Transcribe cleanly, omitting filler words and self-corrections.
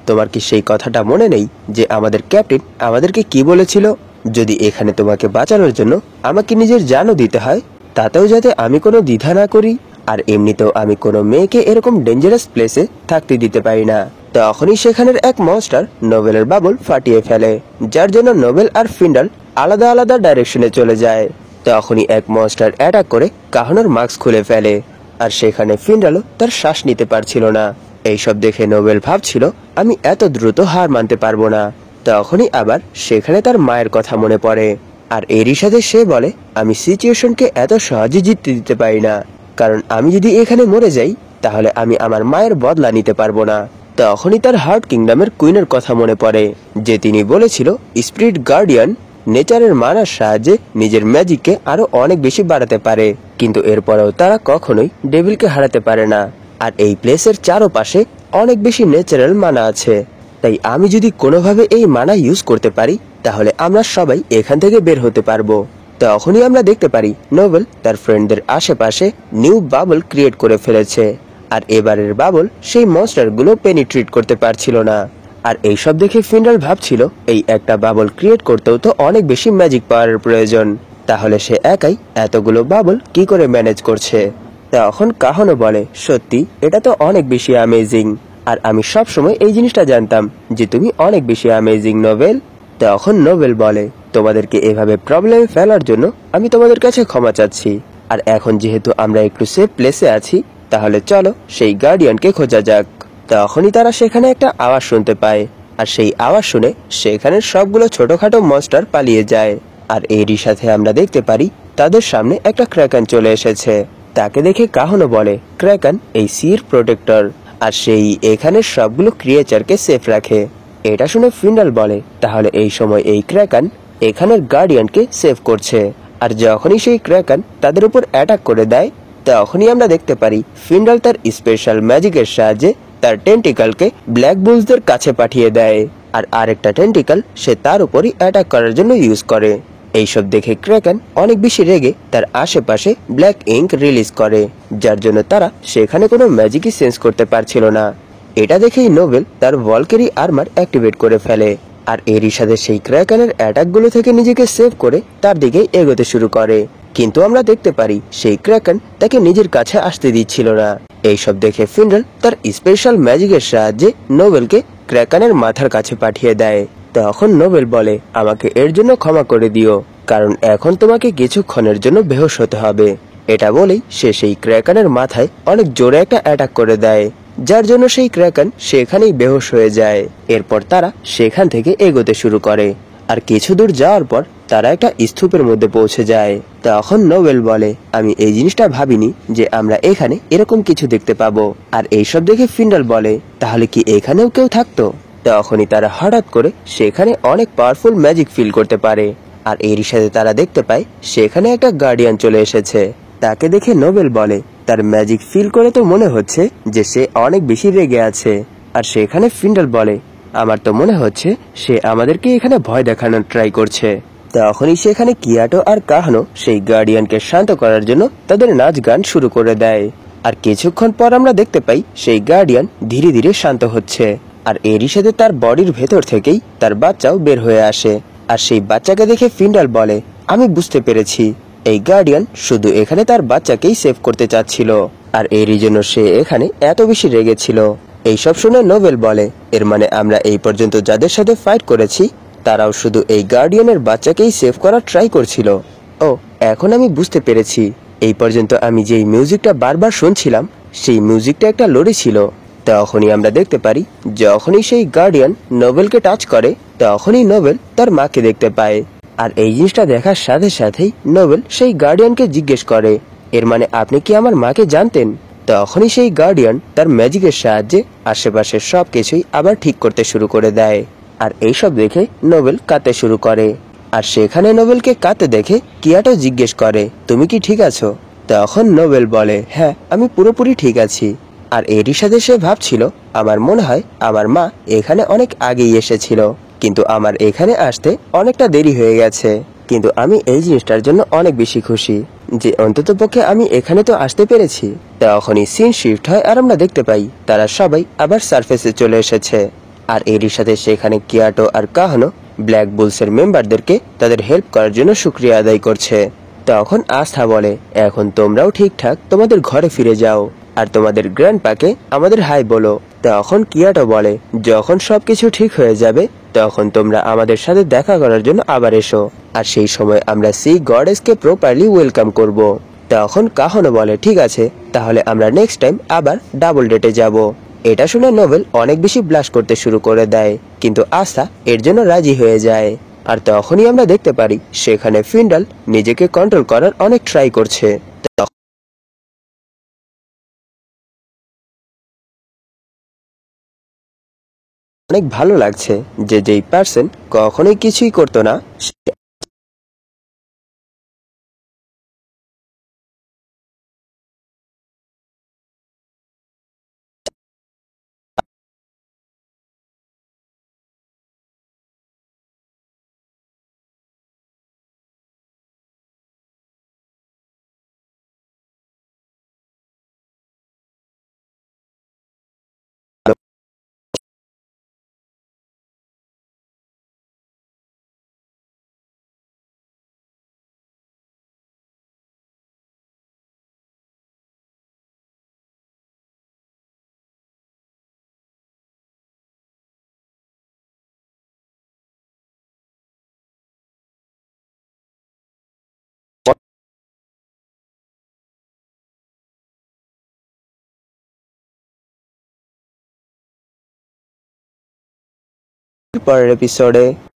তোমার কি সেই কথাটা মনে নেই যে আমাদের ক্যাপ্টেন আমাদেরকে কি বলেছিল, যদি এখানে তোমাকে বাঁচানোর জন্য আমাকে নিজের জানও দিতে হয়, তাতেও যাতে আমি কোনো দ্বিধা না করি। আর এমনিতেও আমি কোনো মেয়েকে এরকম ডেঞ্জারাস প্লেসে থাকতে দিতে পারি না। তখনই সেখানের এক মনস্টার নোবেলের বাবল ফাটিয়ে ফেলে, যার জন্য নোবেল আর ফিন্ডাল আলাদা আলাদা ডাইরেকশনে চলে যায়। তখনই এক মনস্টার অ্যাটাক করে কাহানোর মাস্ক খুলে ফেলে, আর সেখানে ফিন্ডালও তার শ্বাস নিতে পারছিল না। এইসব দেখে নোবেল ভাবছিল আমি এত দ্রুত হার মানতে পারবো না। তখনই আবার সেখানে তার মায়ের কথা মনে পড়ে, আর এরই সাথে সে বলে আমি সিচুয়েশনকে এত সহজে জিততে দিতে পারি না, কারণ আমি যদি এখানে মরে যাই তাহলে আমি আমার মায়ের বদলা নিতে পারবো না। তখনই তার হার্ট কিংডমের কুইনের কথা মনে পড়ে, যে তিনি বলেছিল স্পিরিট গার্ডিয়ান নেচারের মানার সাহায্যে নিজের ম্যাজিককে আরো অনেক বেশি বাড়াতে পারে, কিন্তু এরপরেও তারা কখনোই ডেভিলকে হারাতে পারে না। আর এই প্লেসের চারপাশে অনেক বেশি ন্যাচারাল মানা আছে, তাই আমি যদি কোনোভাবে এই মানা ইউজ করতে পারি তাহলে আমরা সবাই এখান থেকে বের হতে পারবো। তখনই আমরা দেখতে পারি নোবেল তার ফ্রেন্ডদের আশেপাশে নিউ বাবল ক্রিয়েট করে ফেলেছে, আর এবারের বাবল সেই মনস্টারগুলো পেনিট্রেট করতে পারছিল না। আর এইসব দেখে ফিন্ডাল ভাবছিল এই একটা বাবল ক্রিয়েট করতেও তো অনেক বেশি ম্যাজিক পাওয়ারের প্রয়োজন, তাহলে সে একাই এতগুলো বাবল কি করে ম্যানেজ করছে। তখন কাহানো বলে সত্যি এটা তো অনেক বেশি অ্যামেজিং, আর আমি সবসময় এই জিনিসটা জানতাম যে তুমি অনেক বেশি অ্যামেজিং নোবেল। তখন নোবেল বলে তোমাদেরকে এভাবে প্রবলেমে ফেলার জন্য আমি তোমাদের কাছে ক্ষমা চাচ্ছি, আর এখন যেহেতু আমরা একটু সেফ প্লেসে আছি তাহলে চলো সেই গার্ডিয়ানকে খোঁজা যাক। তখনই তারা সেখানে একটা আওয়াজ শুনতে পায়, আর সেই আওয়াজ শুনে সেখানের সবগুলো ছোটখাটো মনস্টার পালিয়ে যায়। আর এরই সাথে আমরা দেখতে পারি তাদের সামনে একটা ক্র্যাকান চলে এসেছে। তাকে দেখে কাহানো বলে ক্র্যাকান এই সির প্রোটেক্টর, আর সেই এখানে সবগুলো ক্রিয়েচারকে সেফ রাখে। এটা শুনে ফিন্ডাল বলে তাহলে এই সময় এই ক্র্যাকান এখানের গার্ডিয়ানকে সেভ করছে। আর যখনই সেই ক্র্যাকান তাদের উপর অ্যাটাক করে দেয় তখনই আমরা দেখতে পারি ফিন্ডাল তার স্পেশাল ম্যাজিকের সাহায্যে তার টেন্টিকলকে ব্ল্যাক বুলসদের কাছে পাঠিয়ে দেয়, আর আরেকটা টেন্টিকল সে তার উপরই অ্যাটাক করার জন্য ইউজ করে। এইসব দেখে ক্র্যাকান অনেক বেশি রেগে তার আশেপাশে ব্ল্যাক ইঙ্ক রিলিজ করে, যার জন্য তারা সেখানে কোনো ম্যাজিকই সেন্স করতে পারছিল না। এটা দেখেই নোবেল তার ভলকেরি আর্মার অ্যাক্টিভেট করে ফেলে, আর এরই সাথে সেই ক্র্যাকানের অ্যাটাকগুলো থেকে নিজেকে সেভ করে তার দিকে এগোতে শুরু করে। কিন্তু আমরা দেখতে পারি সেই ক্র্যাকান তাকে নিজের কাছে আসতে দিচ্ছিল না। এইসব দেখে ফিন্ডাল তার স্পেশাল ম্যাজিকের সাহায্যে নোবেলকে ক্র্যাকানের মাথার কাছে পাঠিয়ে দেয়। তখন নোবেল বলে আমাকে এর জন্য ক্ষমা করে দিও, কারণ এখন তোমাকে কিছুক্ষণের জন্য বেহুশ হতে হবে। এটা বলেই সে সেই ক্র্যাকানের মাথায় অনেক জোরে একটা অ্যাটাক করে দেয়, যার জন্য সেই ক্র্যাকান সেখানেই বেহুশ হয়ে যায়। এরপর তারা সেখান থেকে এগোতে শুরু করে, আর কিছু দূর যাওয়ার পর তারা একটা স্তূপের মধ্যে পৌঁছে যায়। তখন নোবেল বলে আমি এই জিনিসটা ভাবিনি যে আমরা এখানে এরকম কিছু দেখতে পাবো। আর এইসব দেখে ফিন্ডাল বলে তাহলে কি এখানেও কেউ থাকতো। তখনই তারা হঠাৎ করে সেখানে অনেক পাওয়ারফুল ম্যাজিক ফিল করতে পারে, আর এরই সাথে তারা দেখতে পায় সেখানে একটা গার্ডিয়ান চলে এসেছে। তাকে দেখে নোবেল বলে তার ম্যাজিক ফিল করে তো মনে হচ্ছে যে সে অনেক বেশি রেগে আছে। আর সেখানে ফিন্ডাল বলে আমার তো মনে হচ্ছে সে আমাদেরকে এখানে ভয় দেখানোর ট্রাই করছে। তখনই সেখানে কিয়াটো আর কাহানো সেই গার্ডিয়ানকে শান্ত করার জন্য তাদের নাচ গান শুরু করে দেয়। আর কিছুক্ষণ পর আমরা দেখতে পাই সেই গার্ডিয়ান ধীরে ধীরে শান্ত হচ্ছে, আর এরই সাথে তার বডির ভেতর থেকেই তার বাচ্চাও বের হয়ে আসে। আর সেই বাচ্চাকে দেখে ফিন্ডাল বলে আমি বুঝতে পেরেছি এই গার্ডিয়ান শুধু এখানে তার বাচ্চাকেই সেভ করতে চাচ্ছিল, আর এরই জন্য সে এখানে এত বেশি রেগেছিল। এইসব শুনে নোবেল বলে এর মানে আমরা এই পর্যন্ত যাদের সাথে ফাইট করেছি তারাও শুধু এই গার্ডিয়ানের বাচ্চাকেই সেভ করার ট্রাই করছিল। ও এখন আমি বুঝতে পেরেছি, এই পর্যন্ত আমি যেই মিউজিকটা বারবার শুনছিলাম সেই মিউজিকটা একটা লরি ছিল। তখনই আমরা দেখতে পারি যখনই সেই গার্ডিয়ান নোবেলকে টাচ করে তখনই নোবেল তার মাকে দেখতে পায়। আর এই জিনিসটা দেখার সাথে সাথেই নোবেল সেই গার্ডিয়ানকে জিজ্ঞেস করে এর মানে আপনি কি আমার মাকে জানতেন। তখনই সেই গার্ডিয়ান তার ম্যাজিকের সাহায্যে আশেপাশের সবকিছুই আবার ঠিক করতে শুরু করে দেয়। আর এইসব দেখে নোবেল কাঁদতে শুরু করে, আর সেখানে নোবেলকে কাঁদতে দেখে কিয়াটো জিজ্ঞেস করে তুমি কি ঠিক আছো। তখন নোবেল বলে হ্যাঁ আমি পুরোপুরি ঠিক আছি। আর এরই সাথে সে ভাবছিল আমার মনে হয় আমার মা এখানে অনেক আগেই এসেছিল, কিন্তু আমার এখানে আসতে অনেকটা দেরি হয়ে গেছে। কিন্তু আমি এই জিনিসটার জন্য অনেক বেশি খুশি যে অন্ততপক্ষে আমি এখানে তো আসতে পেরেছি। তখনই সিন শিফট হয় আর আমরা দেখতে পাই তারা সবাই আবার সারফেসে চলে এসেছে। আর এরই সাথে সেখানে কিয়াটো আর কাহানো ব্ল্যাক বুলসের মেম্বারদেরকে তাদের হেল্প করার জন্য শুকরিয়া আদায় করছে। তখন আস্থা বলে, এখন তোমরাও ঠিকঠাক তোমাদের ঘরে ফিরে যাও আর তোমাদের গ্র্যান্ডপাকে আমাদের হাই বলো। তখন কিয়াটো বলে, যখন সবকিছু ঠিক হয়ে যাবে তখন তোমরা আমাদের সাথে দেখা করার জন্য আবার এসো, আর সেই সময় আমরা সি গডেসকে প্রপারলি ওয়েলকাম করব। তখন কাহানো বলে, ঠিক আছে, তাহলে আমরা নেক্সট টাইম আবার ডাবল ডেটে যাব। এটা শুনে নোবেল অনেক বেশি ব্লাশ করতে শুরু করে দেয়, কিন্তু আস্থা এর জন্য রাজি হয়ে যায়। আর তখনই আমরা দেখতে পারি সেখানে ফিন্ডাল নিজেকে কন্ট্রোল করার অনেক ট্রাই করছে। অনেক ভালো লাগছে যে যেই পার্সন কখনোই কিছুই করতো না পরের এপিসোডে।